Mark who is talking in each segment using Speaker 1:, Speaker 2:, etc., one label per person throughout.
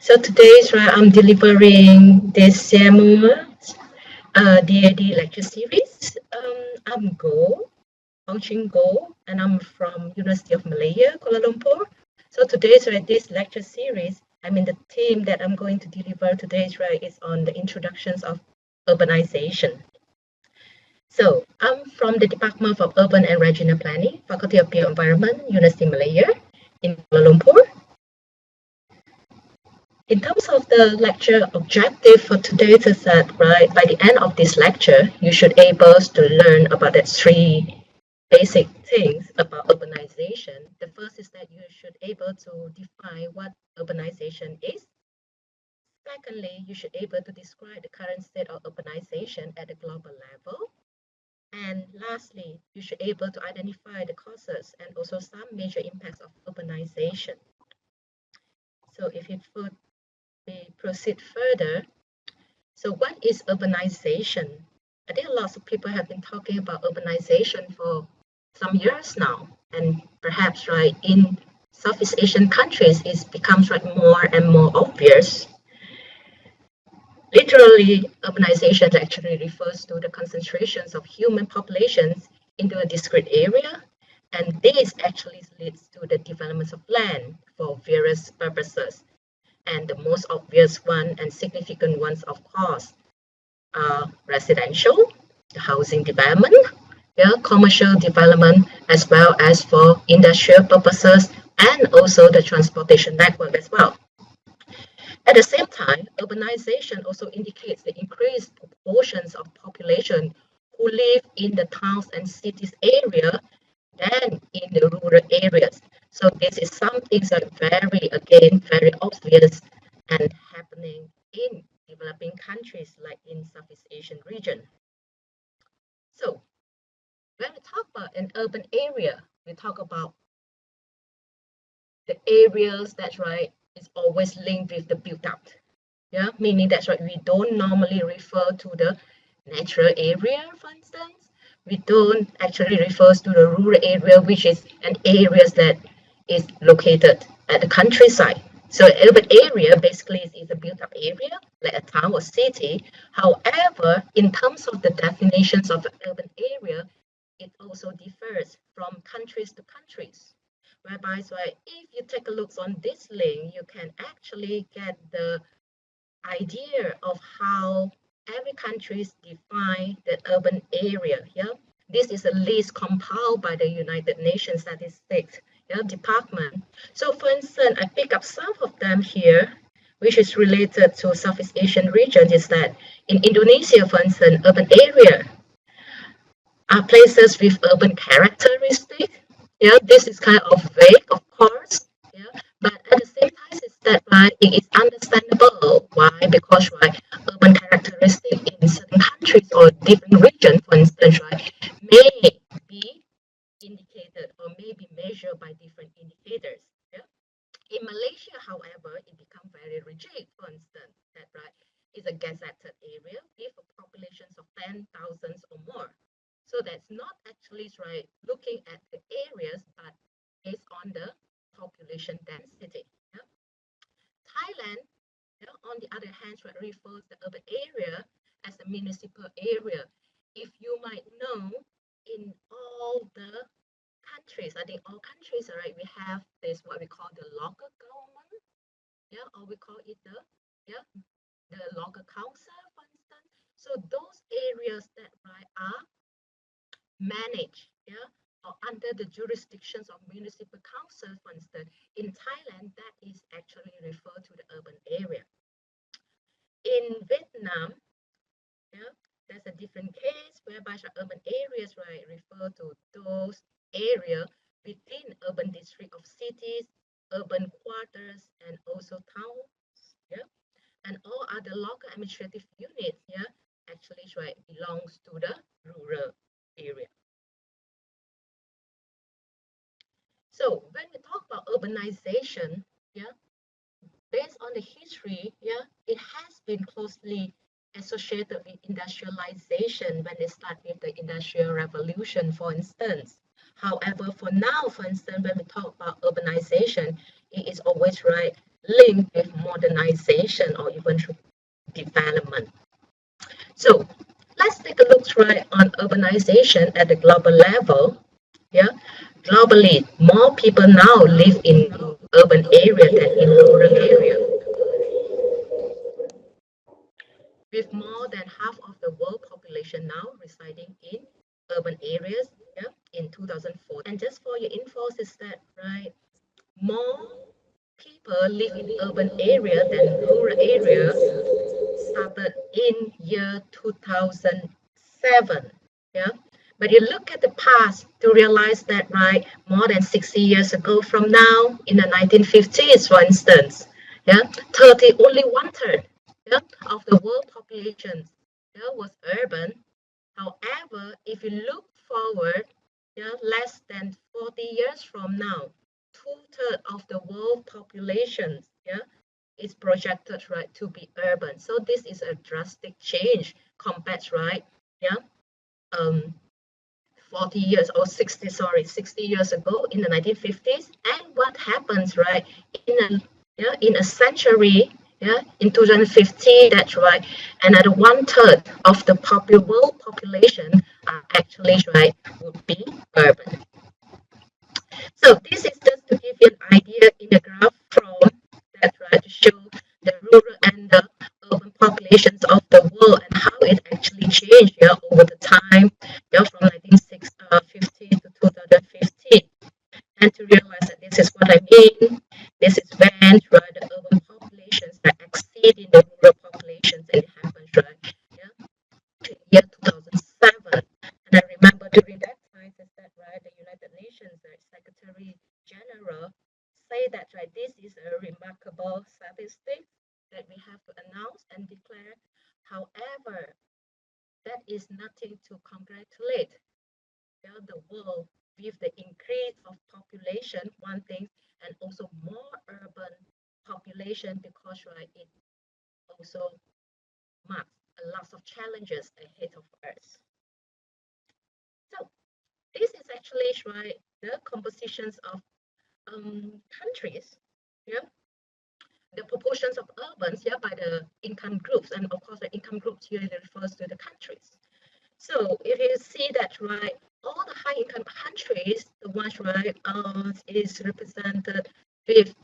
Speaker 1: So today's right, I'm delivering this seminar, DAD lecture series. I'm Ching, and I'm from University of Malaya, Kuala Lumpur. So today's right, this lecture series, the theme that I'm going to deliver today's right is on the introductions of urbanization. So I'm from the Department of Urban and Regional Planning, Faculty of Bioenvironment, University of Malaya in Kuala Lumpur. In terms of the lecture objective for today's is that, right, by the end of this lecture, you should able to learn about the three basic things about urbanization. The first is that you should able to define what urbanization is. Secondly, you should able to describe the current state of urbanization at the global level. And lastly, you should able to identify the causes and also some major impacts of urbanization. So if we proceed further, so what is urbanization? I think lots of people have been talking about urbanization for some years now, and perhaps right in Southeast Asian countries it becomes right more and more obvious. Literally, urbanization actually refers to the concentrations of human populations into a discrete area, and this actually leads to the development of land for various purposes. And the most obvious one and significant ones, of course, residential, housing development, commercial development, as well as for industrial purposes, and also the transportation network as well. At the same time, urbanization also indicates the increased proportions of population who live in the towns and cities area than in the rural areas. So this is something that very obvious and happening in developing countries like in Southeast Asian region. So when we talk about an urban area, we talk about the areas that's right is always linked with the built up. Yeah, meaning that's right. We don't normally refer to the natural area, for instance. We don't actually refer to the rural area, which is an area that is located at the countryside. So urban area basically is a built up area, like a town or city. However, in terms of the definitions of an urban area, it also differs from countries to countries. Whereby, so if you take a look on this link, you can actually get the idea of how every country define the urban area. Yeah, this is a list compiled by the United Nations Statistics Department. So, for instance, I pick up some of them here, which is related to Southeast Asian region. Is that in Indonesia, for instance, urban area are places with urban characteristics. Yeah, this is kind of vague, of course. Yeah, but at the same time, it's that right, it is understandable. Why? Because right, urban characteristics in certain countries or different regions, for instance, right, may be indicated or may be measured by different indicators. Yeah. In Malaysia, however, it becomes very rigid. For instance, that right is a gazetted area with a population of 10,000 or more. So that's not actually right looking at the areas, but based on the population density. Yeah. Thailand, on the other hand, refers the urban area as a municipal area. If you might know, in all the countries, I think all countries, right, we have this what we call the local government, or we call it the local council, for instance. So those areas that right are managed, or under the jurisdictions of municipal council, for instance, in Thailand, that is actually referred to the urban area. In Vietnam, there's a different case whereby urban areas right refer to those areas within urban district of cities, urban quarters, and also towns. And all other local administrative units actually right belongs to the rural area. So when we talk about urbanization, based on the history, it has been closely associated with industrialization when they start with the Industrial Revolution, for instance. However, for now, for instance, when we talk about urbanization, it is always right linked with modernization or even development. So let's take a look right on urbanization at the global level. Yeah, globally, more people now live in urban area than in rural area. With more than half of the world population now residing in urban areas, yeah, in 2004. And just for your info, is that right? More people live in urban area than rural area started in year 2007. Yeah. But you look at the past to realize that, right, more than 60 years ago from now, in the 1950s, for instance, yeah, 30, only one third, yeah, of the world population, yeah, was urban. However, if you look forward, yeah, less than 40 years from now, two-thirds of the world population, yeah, is projected, right, to be urban. So this is a drastic change compared, right, yeah, um, 40 years or 60, sorry, 60 years ago in the 1950s. And what happens, right, in a, yeah, in a century, yeah, in 2050, that's right, another one third of the world population are actually, right, would be urban. So this is just to give you an idea in the graph from that, right, to show the rural and the urban populations of the world and how it actually changed, yeah, over the time, yeah, from 1950 to 2015. And to realize that this is what I mean, this is when, right, the urban populations are exceeding the rural populations, and it happens, right, yeah, in year 2007. And I remember during that time, is that right, the United Nations Secretary General say that, right, this is a remarkable statistic that we have to announce and declare. However, that is nothing to congratulate, yeah, the world with the increase of population, one thing, and also more urban population, because, right, it also marks a lot of challenges ahead of us. So this is actually, right, the compositions of countries, yeah, the proportions of urbans, yeah, by the income groups, and of course the income groups here refers to the countries. So if you see that, right, all the high income countries, the ones, right, is represented with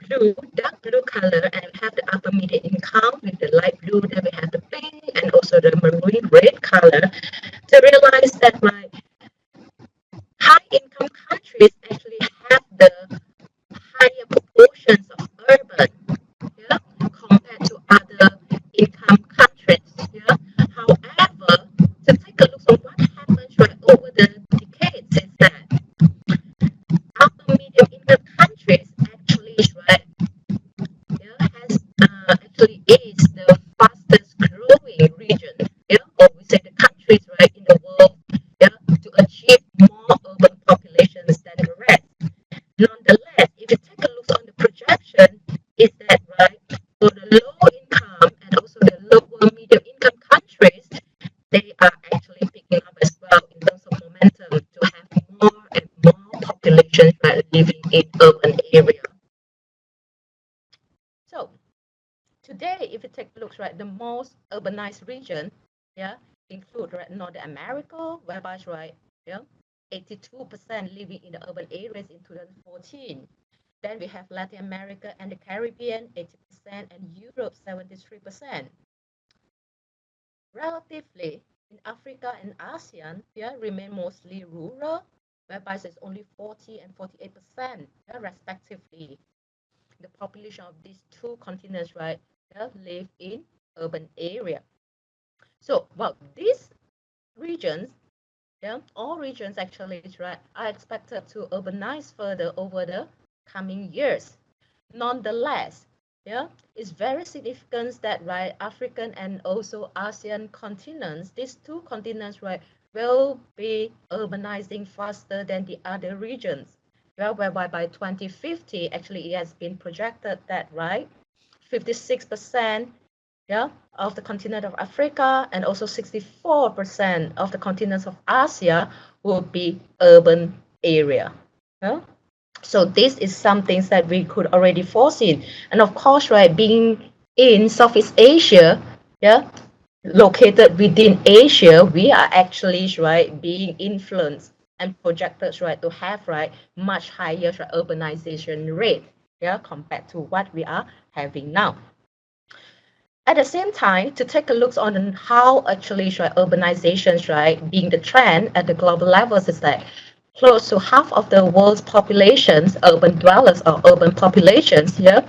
Speaker 1: blue, dark blue color, and we have the upper middle income with the light blue, then we have the pink and also the maroon red color, to realize that, right, high income countries actually have the higher proportions of urban, yeah, compared to other income countries. Yeah. However, to take a look at what happens, right, over the decades is that upper medium income countries actually, right, yeah, has actually is the fastest growing region, yeah, or we say the countries, right, in the world, yeah, to achieve more urban populations than the rest. Nonetheless, if you take a look on the projection, is that right, for the low income and also the lower medium income countries, they are actually picking up as well in terms of momentum to have more and more population, right, living in urban area. So today, if you take a look, right, the most urbanized region, yeah, include, right, North America, whereby, right, yeah, 82% living in the urban areas in 2014. Then we have Latin America and the Caribbean, 80%, and Europe, 73%. Relatively, in Africa and ASEAN, yeah, remain mostly rural, whereby it's only 40 and 48%, yeah, respectively. The population of these two continents, right, yeah, live in urban area. So, well, these regions, yeah, all regions actually, right, are expected to urbanize further over the coming years. Nonetheless, yeah, it's very significant that, right, African and also ASEAN continents, these two continents, right, will be urbanizing faster than the other regions. Yeah, whereby by 2050, actually, it has been projected that, right, 56%, yeah, of the continent of Africa and also 64% of the continents of Asia will be urban area. Yeah? So this is something that we could already foresee. And of course, right, being in Southeast Asia, yeah, located within Asia, we are actually, right, being influenced and projected, right, to have, right, much higher, right, urbanization rate, yeah, compared to what we are having now. At the same time, to take a look on how actually, right, urbanizations, right, being the trend at the global levels is that close to half of the world's populations, urban dwellers or urban populations, yeah,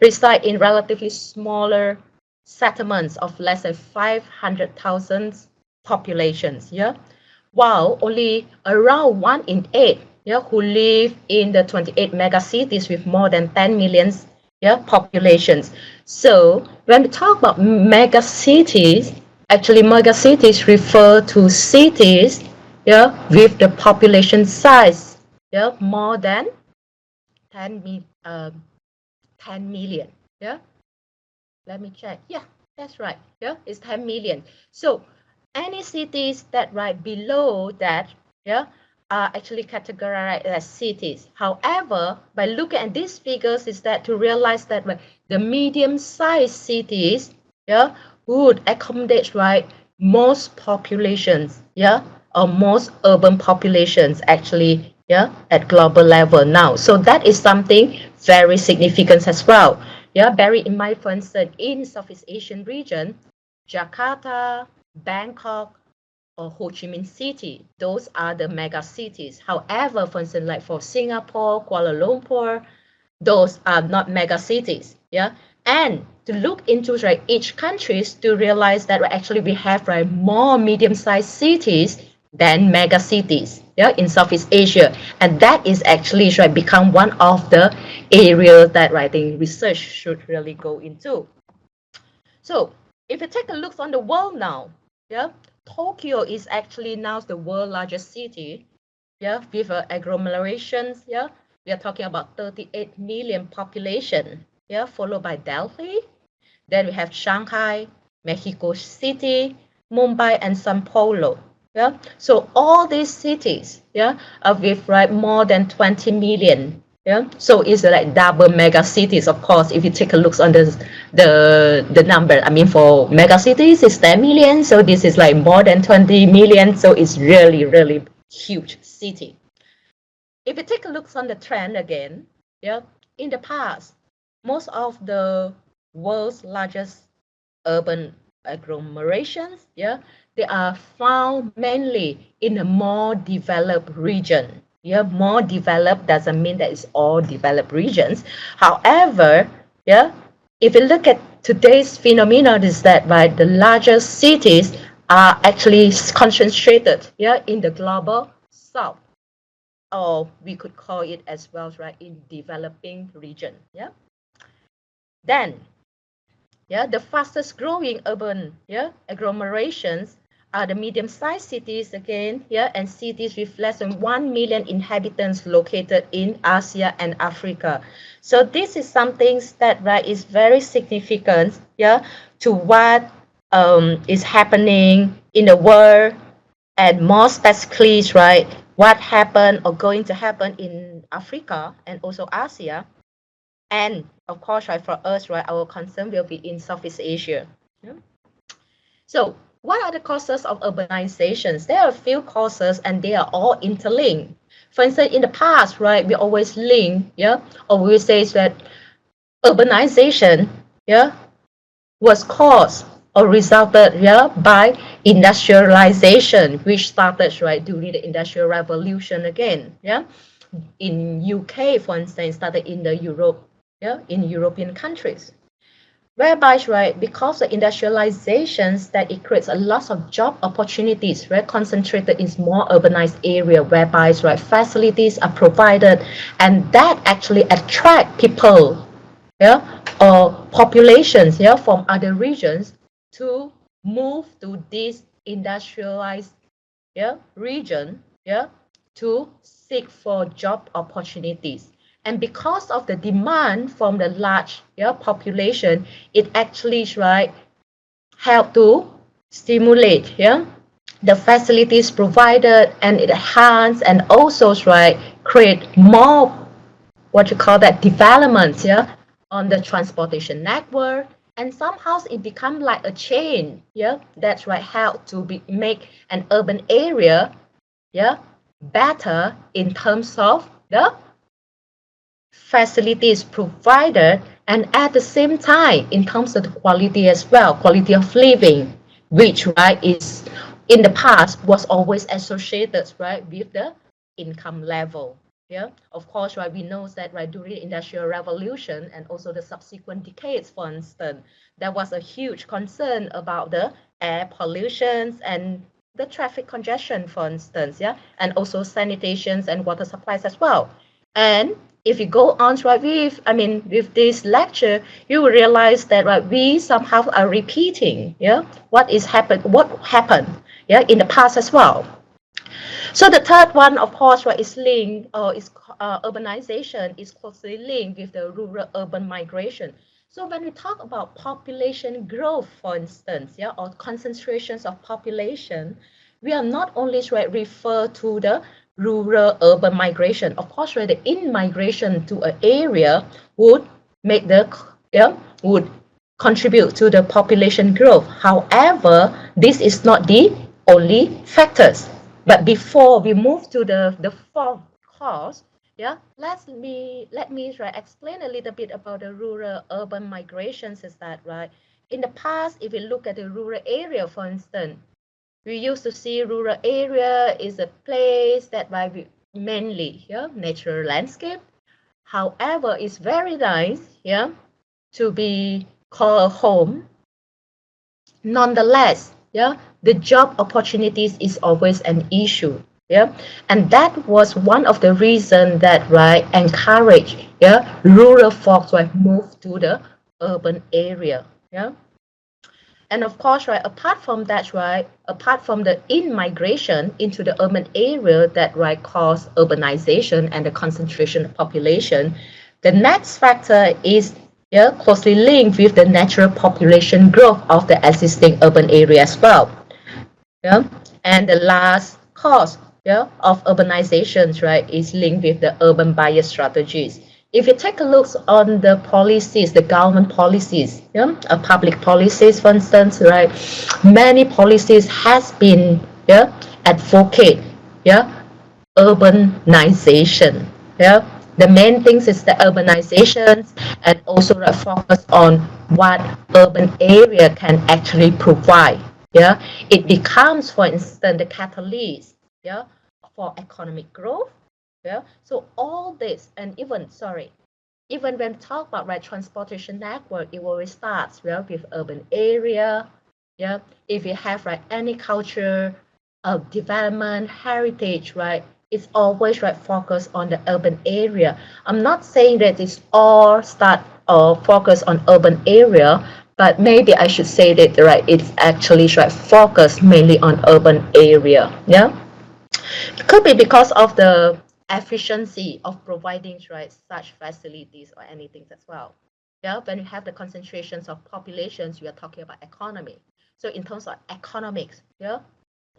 Speaker 1: reside in relatively smaller settlements of less than 500,000 populations, yeah, while only around 1 in 8, yeah, who live in the 28 mega cities with more than 10 million, yeah, populations. So when we talk about mega cities, actually mega cities refer to cities, yeah, with the population size, yeah, more than 10, 10 million, yeah. Let me check. Yeah, that's right. Yeah, it's 10 million. So any cities that right below that, yeah, are actually categorized as cities. However, by looking at these figures, is that to realize that the medium-sized cities, yeah, would accommodate, right, most populations, yeah, or most urban populations actually, yeah, at global level now. So that is something very significant as well. Yeah, bearing in mind, for instance, in Southeast Asian region, Jakarta, Bangkok, or Ho Chi Minh City, those are the mega cities. However, for instance, like for Singapore, Kuala Lumpur, those are not mega cities. Yeah, and to look into, right, each countries to realize that actually we have, right, more medium-sized cities than mega cities, yeah, in Southeast Asia, and that is actually, right, become one of the areas that, right, the research should really go into. So if you take a look on the world now, yeah, Tokyo is actually now the world's largest city, yeah, with agglomerations, yeah, we are talking about 38 million population, yeah, followed by Delhi. Then we have Shanghai, Mexico City, Mumbai, and Sao Paulo. Yeah, so all these cities, yeah, are with, right, more than 20 million. Yeah, so it's like double mega cities. Of course, if you take a look on the number, I mean, for mega cities it's 10 million, so this is like more than 20 million. So it's really, really huge city. If you take a look on the trend again, yeah, in the past, most of the world's largest urban agglomerations, yeah, they are found mainly in a more developed region. Yeah, more developed doesn't mean that it's all developed regions. However, yeah, if you look at today's phenomenon, is that, right, the largest cities are actually concentrated, yeah, in the global south, or we could call it as well, right, in developing region. Yeah. Then, yeah, the fastest growing urban, yeah, agglomerations are the medium-sized cities again, yeah, and cities with less than 1 million inhabitants located in Asia and Africa. So this is something that, right, is very significant, yeah, to what is happening in the world, and more specifically, right, what happened or going to happen in Africa and also Asia. And of course, right, for us, right, our concern will be in Southeast Asia. Yeah. So what are the causes of urbanizations? There are a few causes and they are all interlinked. For instance, in the past, right, we always link, yeah, or we say that urbanization, yeah, was caused or resulted, yeah, by industrialization, which started, right, during the Industrial Revolution again, yeah. In UK, for instance, started in the Europe, yeah, in European countries. Whereby, right, because of industrializations, that it creates a lot of job opportunities, right, concentrated in more urbanized area, whereby, right, facilities are provided, and that actually attract people, yeah, or populations, yeah, from other regions to move to this industrialized, yeah, region, yeah, to seek for job opportunities. And because of the demand from the large, yeah, population, it actually, right, help to stimulate, yeah, the facilities provided, and it enhance and also, right, create more what you call that development, yeah, on the transportation network, and somehow it become like a chain, yeah, that's right, help to make an urban area, yeah, better in terms of the facilities provided, and at the same time in terms of the quality as well, quality of living, which right is in the past was always associated right with the income level. Yeah, of course, right, we know that right during the industrial revolution and also the subsequent decades, for instance, there was a huge concern about the air pollution and the traffic congestion, for instance, yeah, and also sanitations and water supplies as well. And if you go on right with this lecture, you will realize that right we somehow are repeating, yeah, what happened, yeah, in the past as well. So the third one, of course, right, is linked, or is urbanization is closely linked with the rural-urban migration. So when we talk about population growth, for instance, yeah, or concentrations of population, we are not only right refer to the rural-urban migration. Of course, right, the in-migration to an area would make the would contribute to the population growth. However, this is not the only factors. But before we move to the fourth cause, yeah, let me right, explain a little bit about the rural-urban migrations. Is that right? In the past, if we look at the rural area, for instance, we used to see rural area is a place that by mainly natural landscape. However, it's very nice, yeah, to be called a home. Nonetheless, yeah, the job opportunities is always an issue. Yeah, and that was one of the reasons that right encourage rural folks to move to the urban area. Yeah. And of course, right, apart from that, right, apart from the in-migration into the urban area that right cause urbanization and the concentration of population, the next factor is closely linked with the natural population growth of the existing urban area as well. Yeah. And the last cause of urbanizations, right, is linked with the urban bias strategies. If you take a look on the policies, the government policies, public policies, for instance, right, many policies has been advocate urbanization. Yeah, the main things is the urbanizations and also the focus on what urban area can actually provide. Yeah, it becomes, for instance, the catalyst. Yeah, for economic growth. Yeah, so all this and even when talk about right transportation network, it always starts with urban area. Yeah, if you have right any culture of development heritage, right, it's always right focus on the urban area. I'm not saying that it's all start or focus on urban area, but maybe I should say that right it's actually right focus mainly on urban area. Yeah, it could be because of the efficiency of providing right such facilities or anything as well. Yeah, when you have the concentrations of populations, you are talking about economy. So in terms of economics, yeah,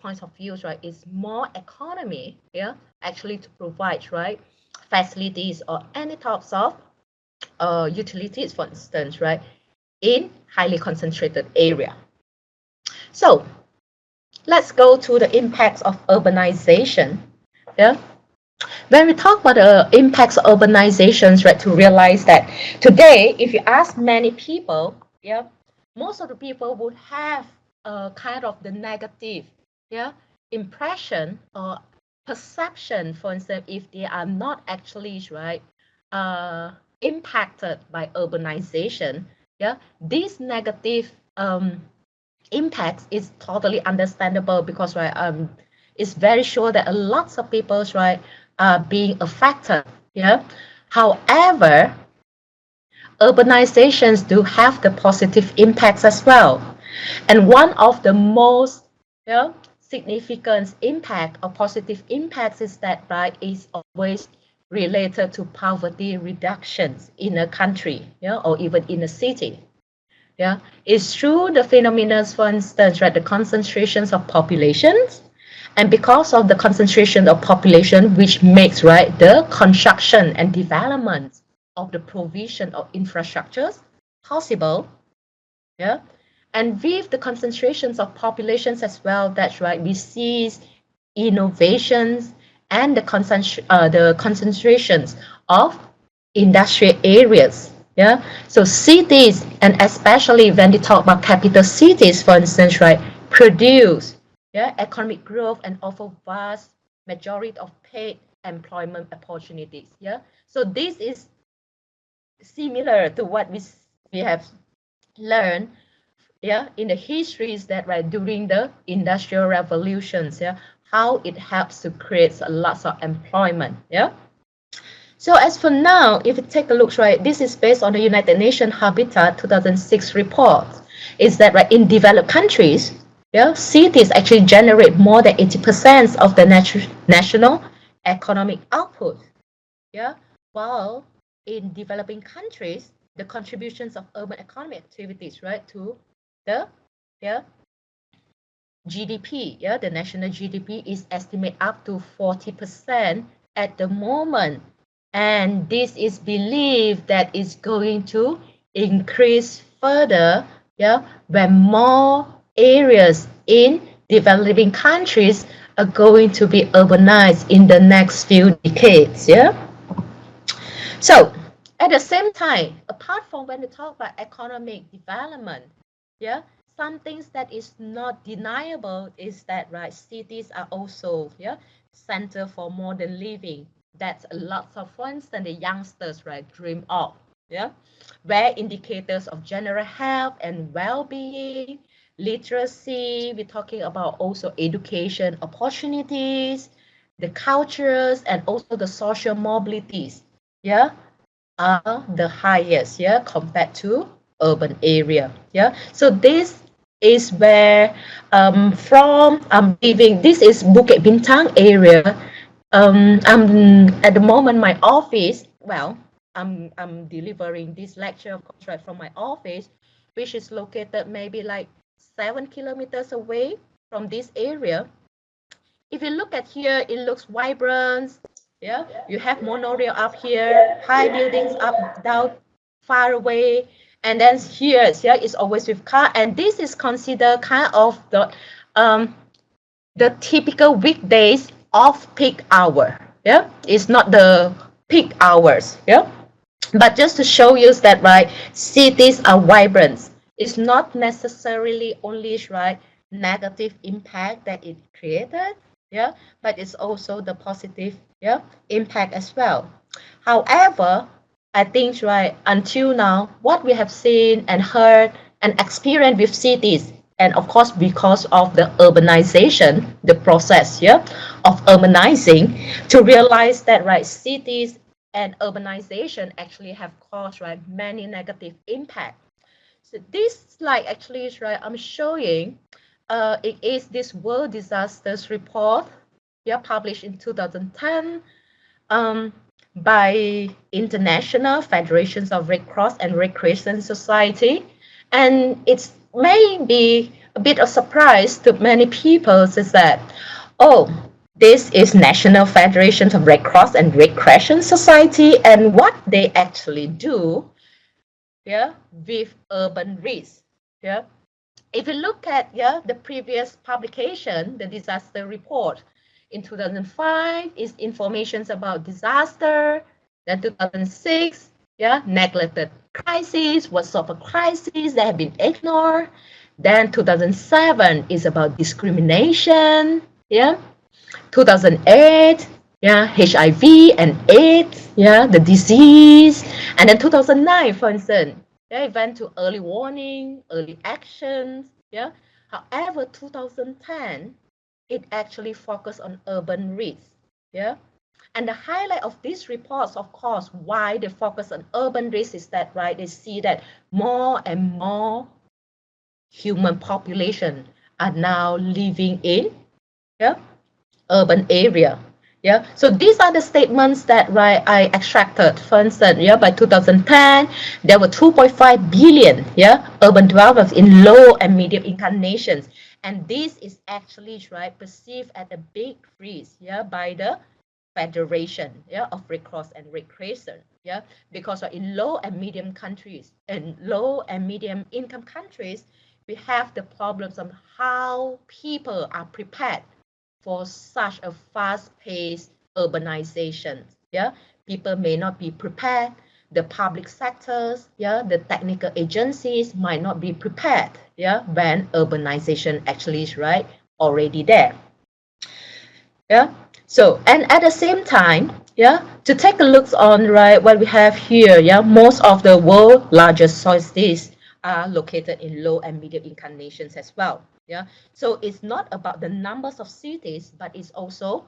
Speaker 1: points of views, right, is more economy, yeah, actually to provide right facilities or any types of utilities, for instance, right, in highly concentrated area. So let's go to the impacts of urbanization. Yeah. When we talk about the impacts of urbanizations, right, to realize that today, if you ask many people, yeah, most of the people would have a kind of the negative, yeah, impression or perception, for instance, if they are not actually right impacted by urbanization. Yeah, these negative impacts is totally understandable because right it's very sure that a lots of people right are being affected. Yeah, however, urbanizations do have the positive impacts as well, and one of the most significant impact or positive impacts is that right is always related to poverty reductions in a country, or even in a city. Yeah, it's through the phenomena, for instance, right, the concentrations of populations And because of the concentration of population, which makes, right, the construction and development of the provision of infrastructures possible, yeah. And with the concentrations of populations as well, that's right, we see innovations and the concentrations of industrial areas. Yeah, so cities, and especially when they talk about capital cities, for instance, right, produce, yeah, economic growth and offer vast majority of paid employment opportunities. Yeah, so this is similar to what we have learned, yeah, in the histories that, right, during the industrial revolutions, yeah, how it helps to create lots of employment. Yeah. So as for now, if you take a look, right, this is based on the United Nations Habitat 2006 report, is that, right, in developed countries, yeah, cities actually generate more than 80% of the national economic output. Yeah, while in developing countries, the contributions of urban economic activities, right, to the, yeah, GDP, yeah, the national GDP is estimated up to 40% at the moment. And this is believed that it's going to increase further, yeah, when more areas in developing countries are going to be urbanized in the next few decades, yeah. So at the same time, apart from when we talk about economic development, yeah, some things that is not deniable is that, right, cities are also, yeah, center for modern living. That's a lot of, for instance, the youngsters, right, dream of, yeah, where indicators of general health and well-being, literacy, we're talking about also education opportunities, the cultures, and also the social mobilities, yeah, are the highest, yeah, compared to urban area. Yeah, so this is where from I'm living. This is Bukit Bintang area. I'm at the moment my office. Well, I'm delivering this lecture, of course, right, from my office, which is located maybe like 7 kilometers away from this area. If you look at here, it looks vibrant. Yeah, you have monorail up here, high buildings up down far away, and then here, yeah, it's always with car, and this is considered kind of the typical weekdays of peak hour. Yeah, it's not the peak hours. Yeah, but just to show you that, right, cities are vibrant. It's not necessarily only, right, negative impact that it created, yeah, but it's also the positive, yeah, impact as well. However, I think, right, until now, what we have seen and heard and experienced with cities, and of course because of the urbanization, the process, yeah, of urbanizing, to realize that, right, cities and urbanization actually have caused, right, many negative impacts. So this slide actually is, right, I'm showing, it is this World Disasters Report, yeah, published in 2010 by International Federations of Red Cross and Red Crescent Society. And it's maybe a bit of surprise to many people is that, oh, this is National Federation of Red Cross and Red Crescent Society, and what they actually do, yeah, with urban risk. Yeah, if you look at, yeah, the previous publication, the disaster report in 2005 is information about disaster. Then 2006, yeah, neglected crisis, what sort of crisis that have been ignored. Then 2007 is about discrimination. Yeah, 2008, yeah, HIV and AIDS, yeah, the disease. And then 2009, for instance, yeah, it went to early warning, early actions, yeah. However, 2010, it actually focused on urban risk, yeah. And the highlight of these reports, of course, why they focus on urban risk is that, right, they see that more and more human population are now living in, yeah, urban area. Yeah, so these are the statements that, right, I extracted. For instance, yeah, by 2010, there were 2.5 billion, yeah, urban dwellers in low and medium income nations, And this is actually perceived as a big risk by the Federation of Red Cross and Red Crescent because in low and medium countries and low and medium income countries, we have the problems of how people are prepared for such a fast-paced urbanization. People may not be prepared. The public sectors, the technical agencies might not be prepared, when urbanization actually is already there. So, and at the same time, to take a look on what we have here, most of the world's largest cities are located in low and medium income nations as well. So it's not about the numbers of cities, but it's also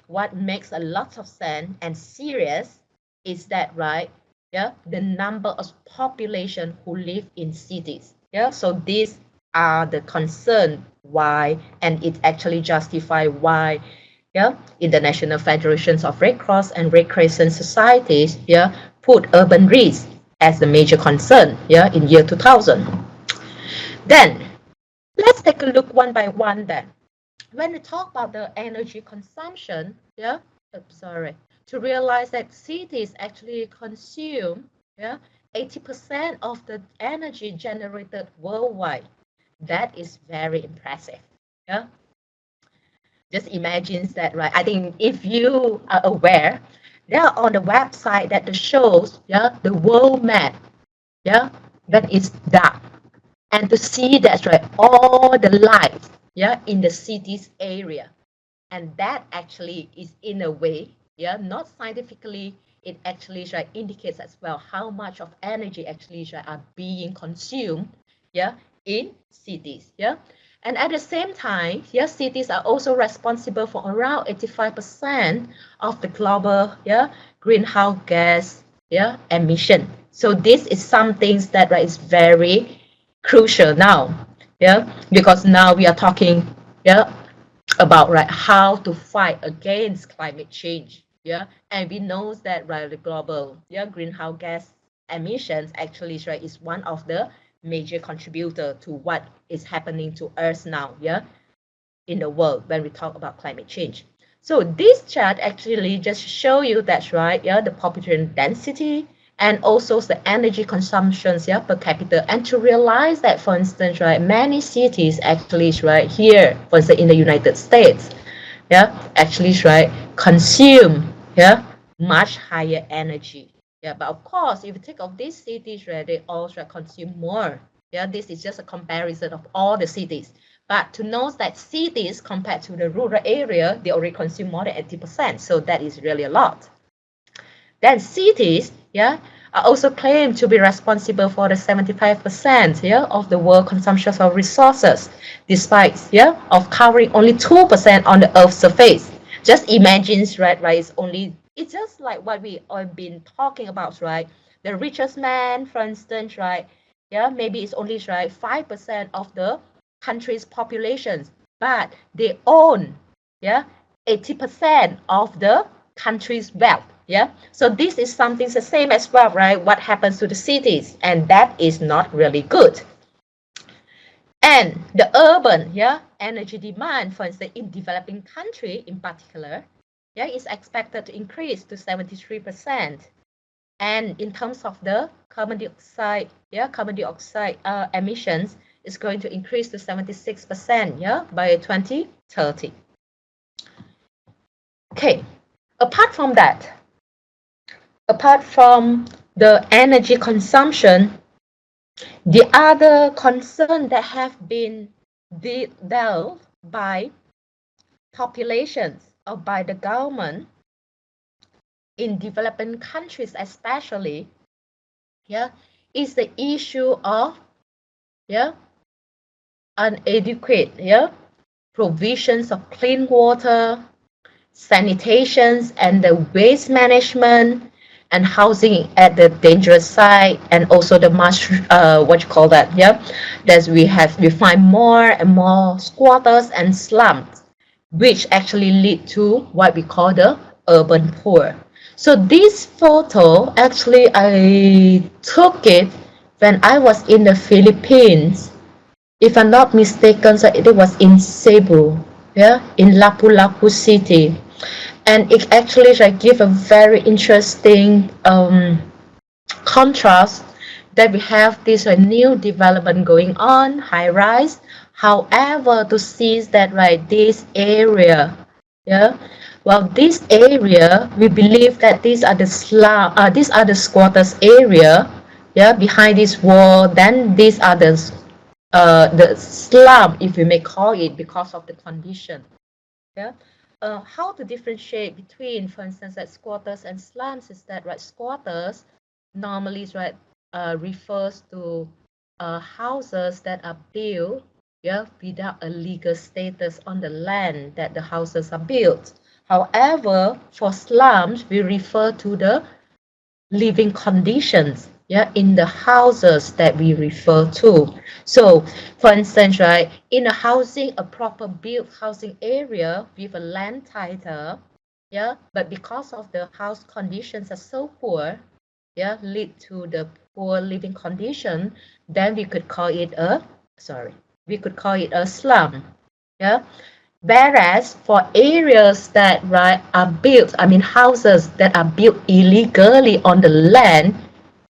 Speaker 1: what makes a lot of sense and serious is that the number of population who live in cities. So these are the concern why, and it actually justify why International Federations of Red Cross and Red Crescent societies put urban risk as the major concern in year 2000. Then let's take a look one by one then. When we talk about the energy consumption, to realize that cities actually consume 80% of the energy generated worldwide. That is very impressive. Just imagine that, I think if you are aware, they are on the website that shows the world map that is dark, and to see that all the lights in the city's area, and that actually is in a way not scientifically, it actually indicates as well how much of energy actually are being consumed in cities. And at the same time, cities are also responsible for around 85% of the global greenhouse gas emission. So this is something that is very crucial now, because now we are talking about how to fight against climate change. And we know that the global greenhouse gas emissions actually is one of the major contributor to what is happening to Earth now, in the world when we talk about climate change. So this chart actually just show you that the population density and also the energy consumptions per capita, and to realize that, for instance, many cities actually here, for instance, in the United States, actually consume much higher energy. But of course, if you think of these cities, they all consume more. This is just a comparison of all the cities. But to know that cities compared to the rural area, they already consume more than 80%. So that is really a lot. Then cities, are also claimed to be responsible for the 75% of the world consumption of resources, despite of covering only 2% on the Earth's surface. Just imagine, it's just like what we have been talking about, the richest man, for instance, maybe it's only 5% of the country's population, but they own 80% of the country's wealth. So this is something the same as well, what happens to the cities, and that is not really good. And the urban energy demand, for instance, in developing country in particular, is expected to increase to 73%. And in terms of the carbon dioxide emissions, is going to increase to 76% by 2030. Okay, apart from that, apart from the energy consumption, the other concern that have been dealt by populations or by the government in developing countries especially, is the issue of inadequate provisions of clean water, sanitations and the waste management, and housing at the dangerous site, and also the that we find more and more squatters and slums, which actually lead to what we call the urban poor. So this photo, actually I took it when I was in the Philippines
Speaker 2: if I'm not mistaken, so it was in Cebu, yeah, in Lapu-Lapu city. And it actually like give a very interesting contrast that we have this new development going on, high rise. However, to see that right, this area, yeah, well, this area, we believe that these are the slum, these are the squatters area, yeah, behind this wall. Then these are the slum, if we may call it, because of the condition. Yeah. How to differentiate between, for instance, like squatters and slums is that right? Squatters normally right refers to houses that are built, yeah, without a legal status on the land that the houses are built. However, for slums, we refer to the living conditions, yeah, in the houses that we refer to. So for instance, right, in a housing, a proper built housing area with a land title, yeah, but because of the house conditions are so poor, yeah, lead to the poor living condition, then we could call it a, sorry, we could call it a slum, yeah. Whereas for areas that right are built, I mean houses that are built illegally on the land,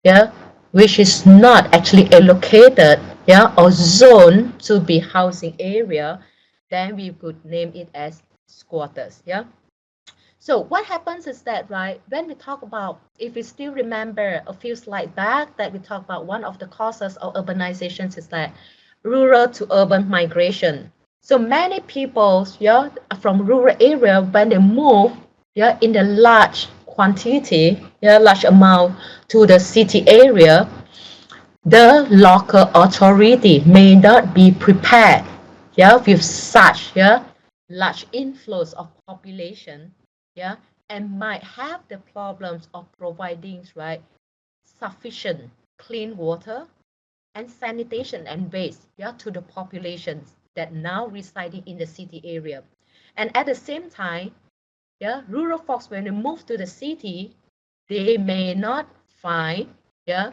Speaker 2: yeah, which is not actually allocated, yeah, or zoned to be housing area, then we could name it as squatters, yeah. So what happens is that, right, when we talk about, if we still remember a few slides back that we talked about one of the causes of urbanization is that rural to urban migration. So many people, yeah, from rural area, when they move, yeah, in the large quantity, yeah, large amount to the city area, the local authority may not be prepared, yeah, with such, yeah, large inflows of population, yeah, and might have the problems of providing, right, sufficient clean water and sanitation and waste, yeah, to the populations that now residing in the city area. And at the same time, yeah, rural folks, when they move to the city, they may not find, yeah,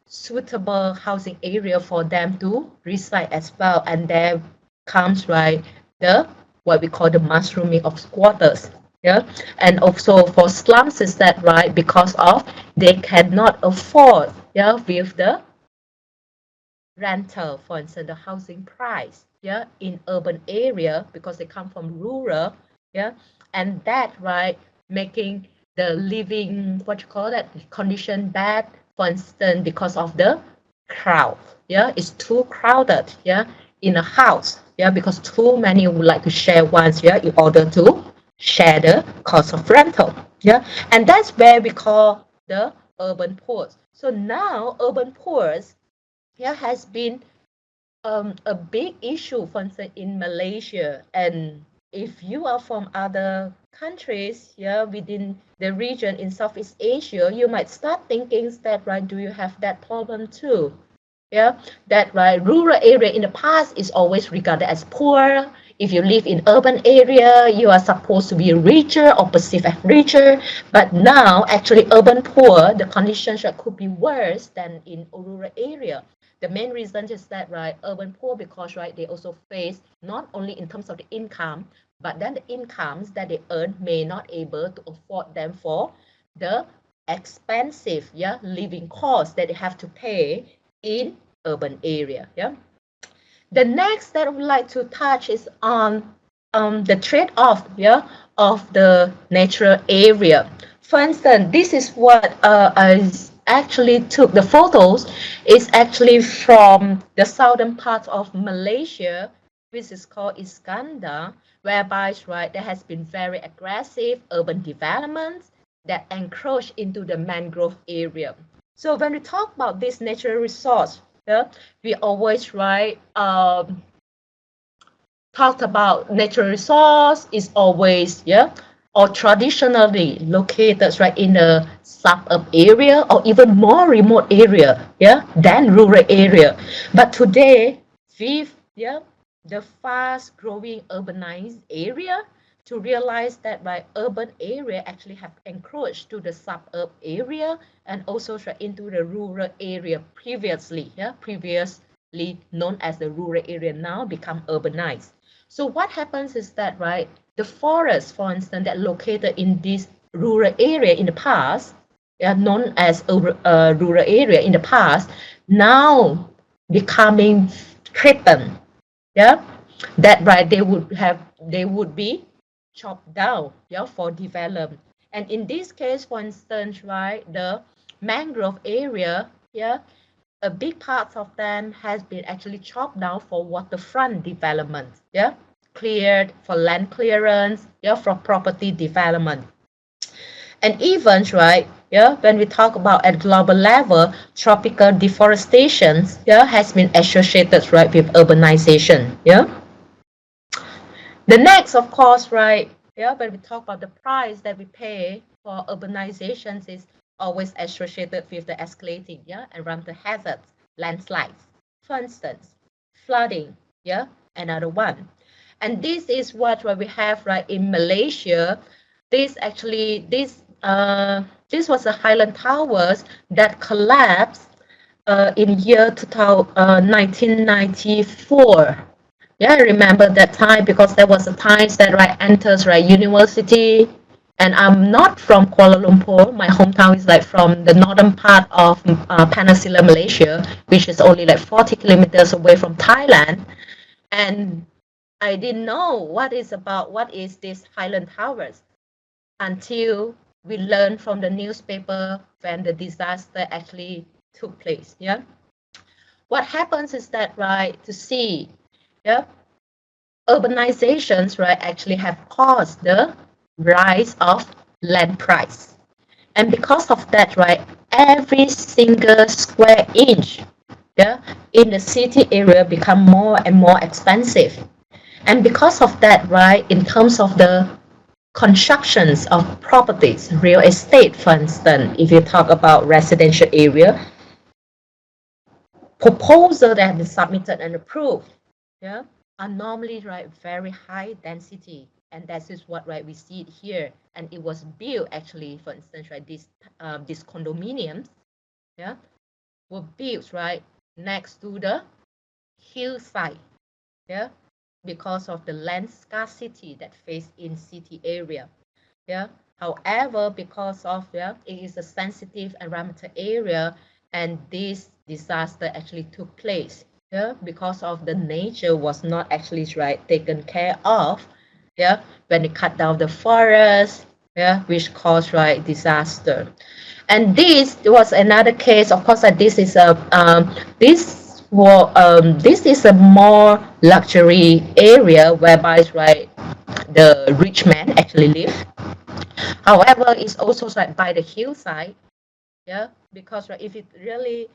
Speaker 2: suitable housing area for them to reside as well. And there comes, right, the what we call the mushrooming of squatters. Yeah. And also for slums is that right, because of they cannot afford, yeah, with the rental, for instance, the housing price, yeah, in urban area because they come from rural, yeah, and that right making the living, what you call that, condition bad, for instance, because of the crowd, yeah, it's too crowded, yeah, in a house, yeah, because too many would like to share once, yeah, in order to share the cost of rental, yeah, and that's where we call the urban poor. So now urban poor, yeah, has been a big issue, for instance, in Malaysia. And if you are from other countries, yeah, within the region in Southeast Asia, you might start thinking that, right, do you have that problem too? Yeah, that right, rural area in the past is always regarded as poor. If you live in urban area, you are supposed to be richer or perceived as richer. But now, actually, urban poor, the conditions could be worse than in rural area. The main reason is that, right, urban poor because, right, they also face not only in terms of the income, but then the incomes that they earn may not able to afford them for the expensive, yeah, living costs that they have to pay in urban area. Yeah. The next that I would like to touch is on the trade-off, yeah, of the natural area. For instance, this is what I actually took the photos. It's actually from the southern part of Malaysia, which is called Iskandar, whereby right there has been very aggressive urban developments that encroach into the mangrove area. So when we talk about this natural resource, yeah, we always right talked about natural resource is always, yeah, or traditionally located right in a suburb area or even more remote area, yeah, than rural area. But today with, yeah, the fast growing urbanized area, to realize that right urban area actually have encroached to the suburb area and also right into the rural area previously, yeah, previously previously known as the rural area now become urbanized. So what happens is that, right, the forests, for instance, that located in this rural area in the past, known as a rural area in the past, now becoming threatened. Yeah, that right, they would be chopped down, yeah, for development. And in this case, for instance, right, the mangrove area, yeah, a big part of them has been actually chopped down for waterfront development, yeah, cleared for land clearance, yeah, for property development. And even, right, yeah, when we talk about at global level, tropical deforestation, yeah, has been associated, right, with urbanization, yeah. The next, of course, right, yeah, when we talk about the price that we pay for urbanizations is always associated with the escalating, yeah, environmental hazards, landslides, for instance, flooding, yeah, another one. And this is what we have, right, in Malaysia. This was the Highland Towers that collapsed in year 1994. Yeah, I remember that time because there was a time that I entered university, and I'm not from Kuala Lumpur. My hometown is like from the northern part of Peninsula Malaysia, which is only like 40 kilometers away from Thailand. And I didn't know what is this Highland Towers until we learned from the newspaper when the disaster actually took place. Yeah, what happens is that, right, to see, yeah, urbanizations, right, actually have caused the rise of land price. And because of that, right, every single square inch, yeah, in the city area become more and more expensive. And because of that, right, in terms of the constructions of properties, real estate, for instance, if you talk about residential area, proposal that have been submitted and approved, yeah, are normally, right, very high density. And that is what, right, we see it here. And it was built actually, for instance, right, these condominiums, yeah, were built, right, next to the hillside, yeah, because of the land scarcity that face in city area, yeah. However, because of, yeah, it is a sensitive environmental area, and this disaster actually took place, yeah, because of the nature was not actually, right, taken care of, yeah, when they cut down the forest, yeah, which caused, right, disaster. And this was another case, of course, that this is a more luxury area whereby, right, the rich man actually live. However, it's also like by the hillside, yeah, because, right, if it really,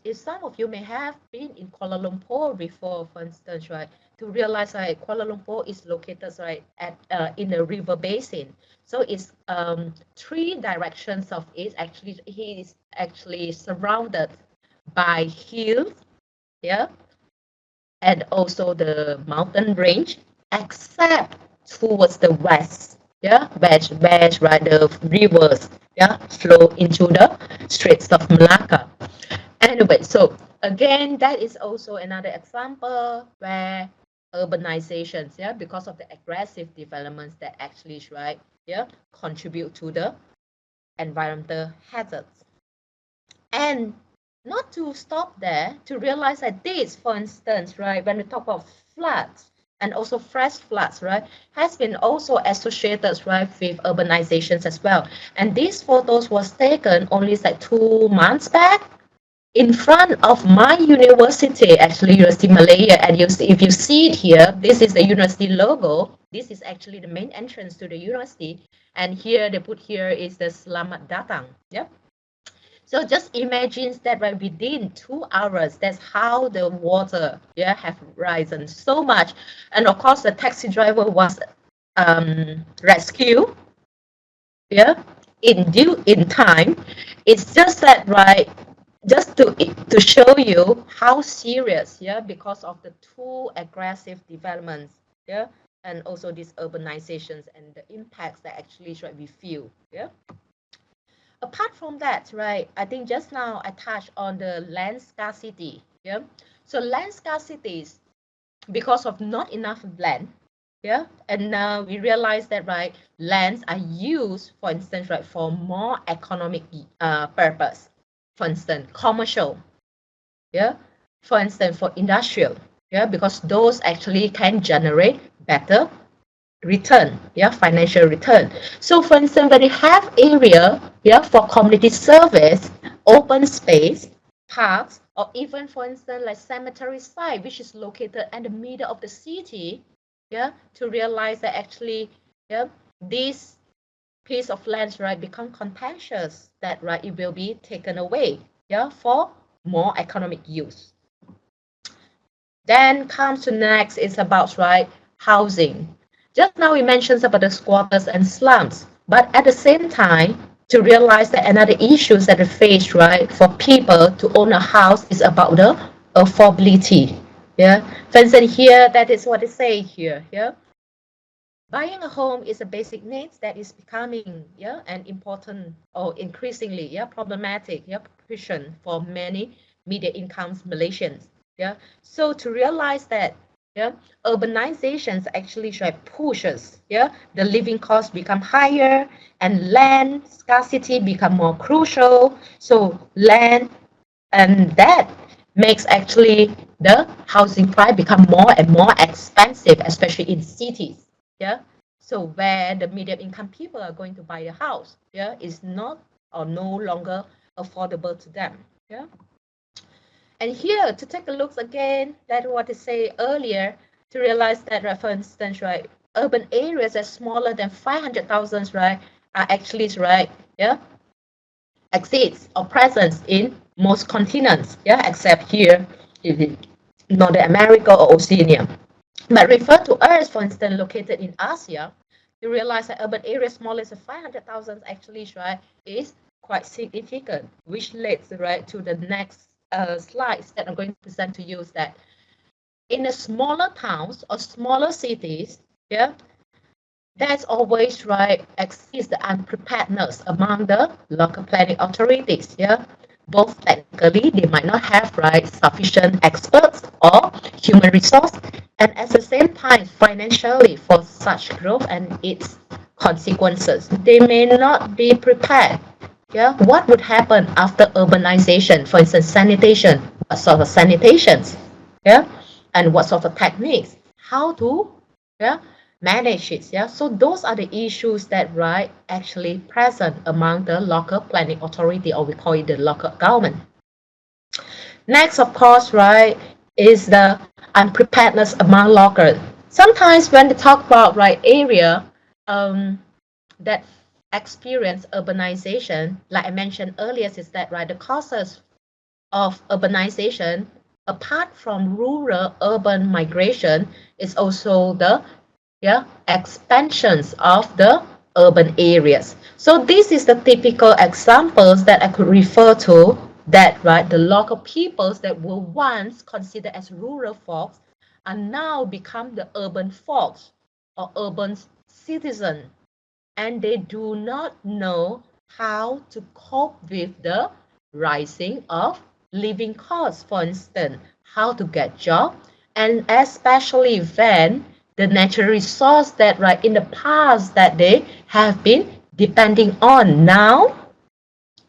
Speaker 2: if some of you may have been in Kuala Lumpur before, for instance, right, to realize that Kuala Lumpur is located, right, at in a river basin. So it's three directions of it. Actually, he is actually surrounded by hills, yeah, and also the mountain range, except towards the west, yeah, where right, the rivers, yeah, flow into the Straits of Malacca. Anyway, so again, that is also another example where urbanizations, yeah, because of the aggressive developments that actually, right, yeah, contribute to the environmental hazards. And not to stop there, to realize that this, for instance, right, when we talk about floods and also fresh floods, right, has been also associated, right, with urbanizations as well. And these photos was taken only like 2 months back in front of my university, actually University Malaya. And if you see it here, this is the university logo. This is actually the main entrance to the university. And here they put here is the Selamat Datang. Yep. So just imagine that, right, within 2 hours, that's how the water, yeah, have risen so much. And of course, the taxi driver was rescued, yeah, in time. It's just that, right, just to show you how serious, yeah, because of the two aggressive developments, yeah, and also these urbanizations and the impacts that actually, right, we feel, yeah. apart from that, right, I think just now I touched on the land scarcity. Yeah. So land scarcities because of not enough land. Yeah. And now we realize that, right, lands are used, for instance, right, for more economic purpose. For instance, commercial. Yeah. For instance, for industrial. Yeah, because those actually can generate better return, yeah, financial return. So for instance, when you have area, yeah, for community service, open space, parks, or even for instance like cemetery site which is located in the middle of the city, yeah, to realize that actually, yeah, this piece of land, right, become contentious, that right, it will be taken away, yeah, for more economic use. Then comes to next is about, right, housing. Just now we mentioned about the squatters and slums, but at the same time, to realize that another issues that they face, right, for people to own a house is about the affordability. Yeah, for instance, here that is what they say here. Yeah, buying a home is a basic need that is becoming, yeah, an important or increasingly, yeah, problematic, yeah, proposition for many medium incomes Malaysians. Yeah, so to realize that, yeah, urbanizations actually try pushes, yeah, the living costs become higher and land scarcity become more crucial. So land, and that makes actually the housing price become more and more expensive, especially in cities. Yeah, so where the medium income people are going to buy a house, yeah, is not or no longer affordable to them. Yeah, and here to take a look again that what I say earlier, to realize that, for instance, right, urban areas that smaller than 500,000, right, are actually, right, yeah, exists or presence in most continents, yeah, except here in North America or Oceania. But refer to Earth, for instance, located in Asia, you realize that urban areas smaller than 500,000 actually, right, is quite significant, which leads, right, to the next slides that I'm going to present to you is that in the smaller towns or smaller cities, yeah, that's always, right, exists the unpreparedness among the local planning authorities. Yeah, both technically they might not have, right, sufficient experts or human resource, and at the same time financially for such growth and its consequences. They may not be prepared. Yeah, what would happen after urbanization? For instance, sanitation, what sort of sanitations? Yeah, and what sort of techniques? How to, yeah, manage it. Yeah, so those are the issues that, right, actually present among the local planning authority, or we call it the local government. Next, of course, right, is the unpreparedness among locals. Sometimes when they talk about, right, area that experience urbanization, like I mentioned earlier, is that, right, the causes of urbanization, apart from rural urban migration, is also the, yeah, expansions of the urban areas. So this is the typical examples that I could refer to, that, right, the local peoples that were once considered as rural folks are now become the urban folks or urban citizens, and they do not know how to cope with the rising of living costs, for instance, how to get job, and especially when the natural resource that, right, in the past that they have been depending on now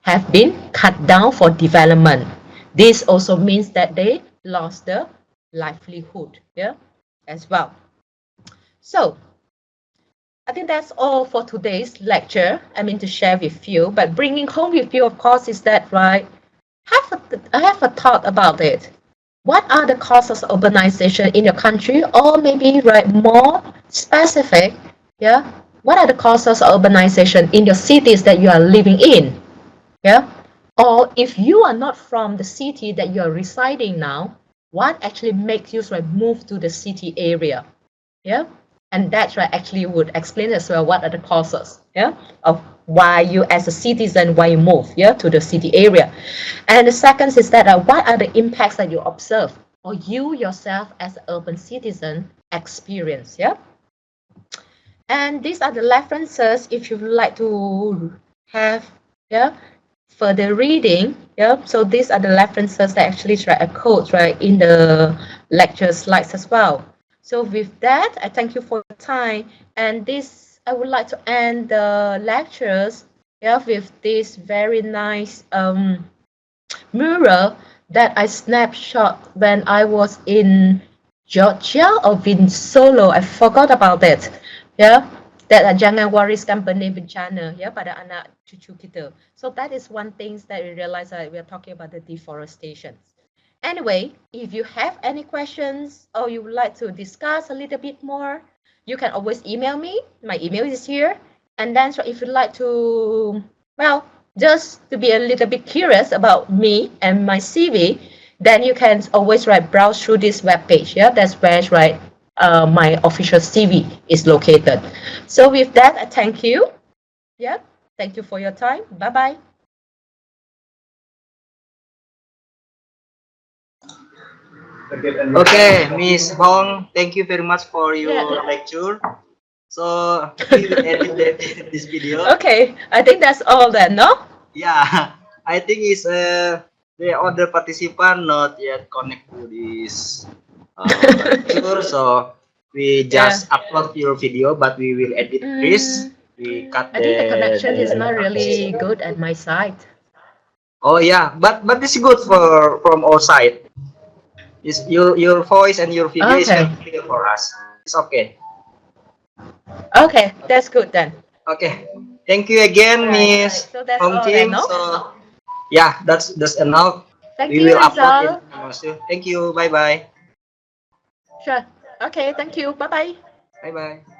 Speaker 2: have been cut down for development. This also means that they lost the livelihood, yeah, as well. So I think that's all for today's lecture. I mean to share with you, but bringing home with you, of course, is that, right? Have a thought about it. What are the causes of urbanization in your country, or maybe, right, more specific? Yeah, what are the causes of urbanization in your cities that you are living in? Yeah, or if you are not from the city that you are residing now, what actually makes you, right, move to the city area? Yeah, and that's right, actually would explain as well what are the causes, yeah, of why you as a citizen, why you move, yeah, to the city area. And the second is that what are the impacts that you observe or you yourself as an urban citizen experience. Yeah, and these are the references if you would like to have Yeah, further reading. Yeah, so these are the references that actually try a quote right in the lecture slides as well. So with that, I thank you for your time, and this I would like to end the lectures, yeah, with this very nice mural that I snapshot when I was in Georgia or in Solo. I forgot about it. Yeah, that jangan waris company bencana ya pada anak cucu kita. So that is one thing that we realize that we are talking about the deforestation. Anyway, if you have any questions or you would like to discuss a little bit more, you can always email me. My email is here. And then so if you'd like to, well, just to be a little bit curious about me and my CV, then you can always browse through this web page. Yeah, that's where my official CV is located. So with that, I thank you. Yeah, thank you for your time. Bye bye.
Speaker 3: Okay, Miss Hong, thank you very much for
Speaker 2: Yeah.
Speaker 3: your lecture. So we will edit this video.
Speaker 2: Okay, I think that's all then, no?
Speaker 3: Yeah, I think it's the other participant not yet connect to this lecture, so we
Speaker 2: Yeah.
Speaker 3: just upload your video, but we will edit this.
Speaker 2: Mm,
Speaker 3: We cut
Speaker 2: I think the
Speaker 3: the
Speaker 2: connection is not really
Speaker 3: participant.
Speaker 2: good at my side.
Speaker 3: Oh yeah, but it's good for from our side. Is your voice and your video is
Speaker 2: Okay.
Speaker 3: very clear for us. It's okay.
Speaker 2: Okay, that's good then.
Speaker 3: Okay. Thank you
Speaker 2: All
Speaker 3: again,
Speaker 2: right, all right.
Speaker 3: Miss
Speaker 2: So that's
Speaker 3: Hong
Speaker 2: all then,
Speaker 3: Ching.
Speaker 2: no?
Speaker 3: So yeah, that's enough.
Speaker 2: Thank
Speaker 3: We
Speaker 2: you,
Speaker 3: will upload in
Speaker 2: Rizal.
Speaker 3: Thank you. Bye bye.
Speaker 2: Sure. Okay, thank you. Bye bye.
Speaker 3: Bye bye.